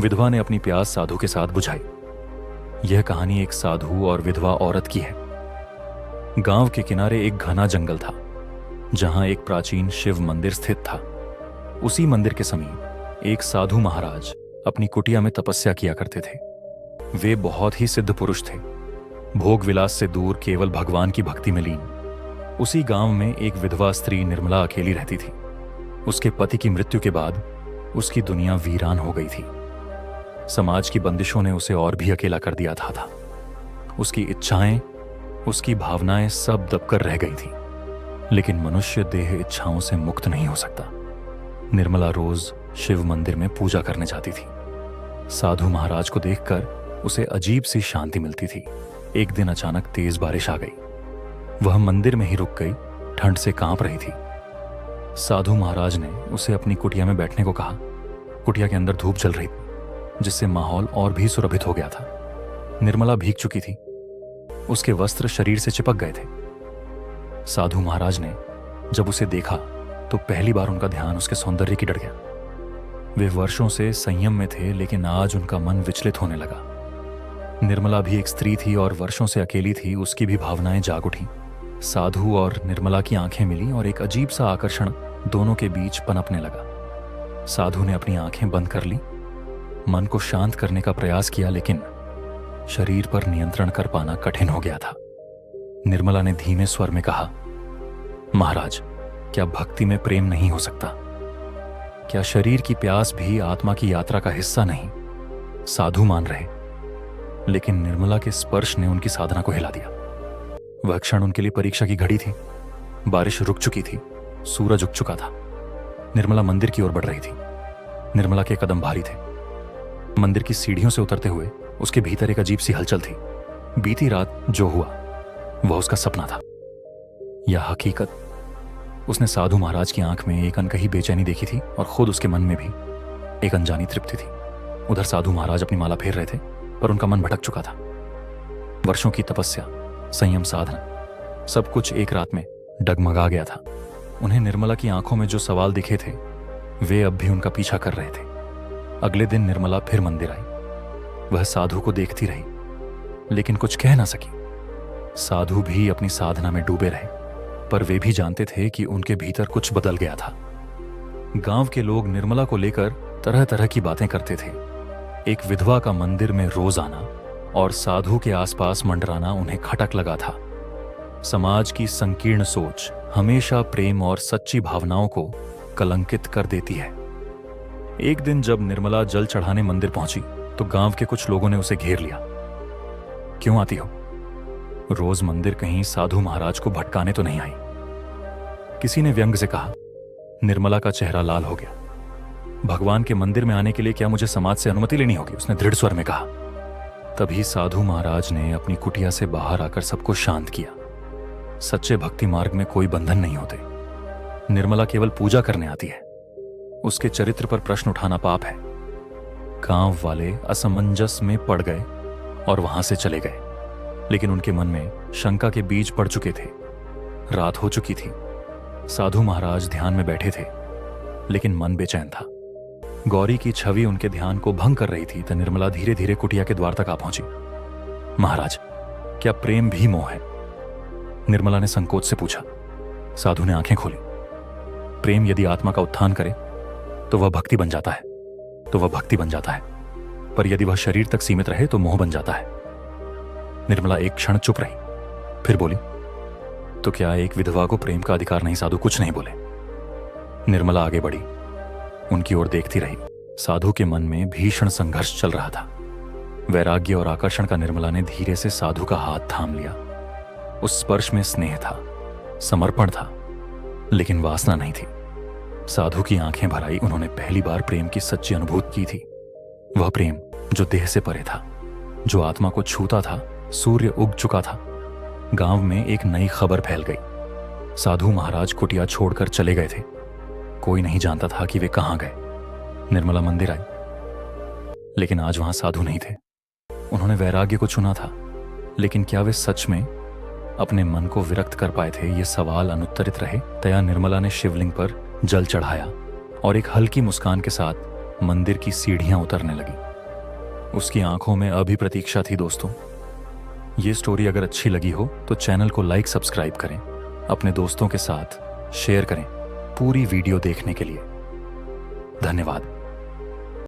विधवा ने अपनी प्यास साधु के साथ बुझाई। यह कहानी एक साधु और विधवा औरत की है। गांव के किनारे एक घना जंगल था जहां एक प्राचीन शिव मंदिर स्थित था। उसी मंदिर के समीप एक साधु महाराज अपनी कुटिया में तपस्या किया करते थे। वे बहुत ही सिद्ध पुरुष थे, भोग विलास से दूर केवल भगवान की भक्ति में लीन। उसी गांव में एक विधवा स्त्री निर्मला अकेली रहती थी। उसके पति की मृत्यु के बाद उसकी दुनिया वीरान हो गई थी। समाज की बंदिशों ने उसे और भी अकेला कर दिया था। उसकी इच्छाएं, उसकी भावनाएं सब दबकर रह गई थी। लेकिन मनुष्य देह इच्छाओं से मुक्त नहीं हो सकता। निर्मला रोज शिव मंदिर में पूजा करने जाती थी। साधु महाराज को देखकर उसे अजीब सी शांति मिलती थी। एक दिन अचानक तेज बारिश आ गई। वह मंदिर में ही रुक गई, ठंड से कांप रही थी। साधु महाराज ने उसे अपनी कुटिया में बैठने को कहा। कुटिया के अंदर धूप जल रही थी, जिससे माहौल और भी सुरभित हो गया था। निर्मला भीग चुकी थी, उसके वस्त्र शरीर से चिपक गए थे। साधु महाराज ने जब उसे देखा तो पहली बार उनका ध्यान उसके सौंदर्य की डर गया। वे वर्षों से संयम में थे, लेकिन आज उनका मन विचलित होने लगा। निर्मला भी एक स्त्री थी और वर्षों से अकेली थी। उसकी भी भावनाएं जाग उठी। साधु और निर्मला की आंखें मिली और एक अजीब सा आकर्षण दोनों के बीच पनपने लगा। साधु ने अपनी आंखें बंद कर ली, मन को शांत करने का प्रयास किया, लेकिन शरीर पर नियंत्रण कर पाना कठिन हो गया था। निर्मला ने धीमे स्वर में कहा, महाराज, क्या भक्ति में प्रेम नहीं हो सकता? क्या शरीर की प्यास भी आत्मा की यात्रा का हिस्सा नहीं? साधु मान रहे, लेकिन निर्मला के स्पर्श ने उनकी साधना को हिला दिया। वह क्षण उनके लिए परीक्षा की घड़ी थी। बारिश रुक चुकी थी, सूरज उग चुका था। निर्मला मंदिर की ओर बढ़ रही थी। निर्मला के कदम भारी थे। मंदिर की सीढ़ियों से उतरते हुए उसके भीतर एक अजीब सी हलचल थी। बीती रात जो हुआ वह उसका सपना था या हकीकत? उसने साधु महाराज की आंख में एक अनकही बेचैनी देखी थी और खुद उसके मन में भी एक अनजानी तृप्ति थी। उधर साधु महाराज अपनी माला फेर रहे थे, पर उनका मन भटक चुका था। वर्षों की तपस्या, संयम, साधना, सब कुछ एक रात में डगमगा गया था। उन्हें निर्मला की आंखों में जो सवाल दिखे थे वे अब भी उनका पीछा कर रहे थे। अगले दिन निर्मला फिर मंदिर आई। वह साधु को देखती रही, लेकिन कुछ कह ना सकी। साधु भी अपनी साधना में डूबे रहे, पर वे भी जानते थे कि उनके भीतर कुछ बदल गया था। गांव के लोग निर्मला को लेकर तरह तरह की बातें करते थे। एक विधवा का मंदिर में रोज आना और साधु के आसपास मंडराना उन्हें खटक लगा था। समाज की संकीर्ण सोच हमेशा प्रेम और सच्ची भावनाओं को कलंकित कर देती है। एक दिन जब निर्मला जल चढ़ाने मंदिर पहुंची तो गांव के कुछ लोगों ने उसे घेर लिया। क्यों आती हो? रोज मंदिर कहीं साधु महाराज को भटकाने तो नहीं आई? किसी ने व्यंग से कहा। निर्मला का चेहरा लाल हो गया। भगवान के मंदिर में आने के लिए क्या मुझे समाज से अनुमति लेनी होगी? उसने दृढ़ स्वर में कहा। तभी साधु महाराज ने अपनी कुटिया से बाहर आकर सबको शांत किया। सच्चे भक्ति मार्ग में कोई बंधन नहीं होते। निर्मला केवल पूजा करने आती है। उसके चरित्र पर प्रश्न उठाना पाप है। गांव वाले असमंजस में पड़ गए और वहां से चले गए, लेकिन उनके मन में शंका के बीज पड़ चुके थे। रात हो चुकी थी। साधु महाराज ध्यान में बैठे थे, लेकिन मन बेचैन था। गौरी की छवि उनके ध्यान को भंग कर रही थी। तो निर्मला धीरे धीरे कुटिया के द्वार तक आ पहुंची। महाराज, क्या प्रेम भी मोह है? निर्मला ने संकोच से पूछा। साधु ने आंखें खोली। प्रेम यदि आत्मा का उत्थान करे तो वह भक्ति बन जाता है, पर यदि वह शरीर तक सीमित रहे तो मोह बन जाता है। निर्मला एक क्षण चुप रही, फिर बोली, तो क्या एक विधवा को प्रेम का अधिकार नहीं? साधु कुछ नहीं बोले। निर्मला आगे बढ़ी, उनकी ओर देखती रही। साधु के मन में भीषण संघर्ष चल रहा था। वैराग्य और आकर्षण का निर्मला ने धीरे से साधु का हाथ थाम लिया। उस स्पर्श में स्नेह था, समर्पण था, लेकिन वासना नहीं थी। साधु की आंखें भर आई। उन्होंने पहली बार प्रेम की सच्ची अनुभूति की थी। वह प्रेम जो देह से परे था, जो आत्मा को छूता था। सूर्य उग चुका था। गांव में एक नई खबर फैल गई। साधु महाराज कुटिया छोड़कर चले गए थे। कोई नहीं जानता था कि वे कहां गए। निर्मला मंदिर आई, लेकिन आज वहां साधु नहीं थे। उन्होंने वैराग्य को चुना था, लेकिन क्या वे सच में अपने मन को विरक्त कर पाए थे? ये सवाल अनुत्तरित रहे। तया निर्मला ने शिवलिंग पर जल चढ़ाया और एक हल्की मुस्कान के साथ मंदिर की सीढ़ियां उतरने लगी। उसकी आंखों में अभी प्रतीक्षा थी। दोस्तों, ये स्टोरी अगर अच्छी लगी हो तो चैनल को लाइक सब्सक्राइब करें, अपने दोस्तों के साथ शेयर करें। पूरी वीडियो देखने के लिए धन्यवाद।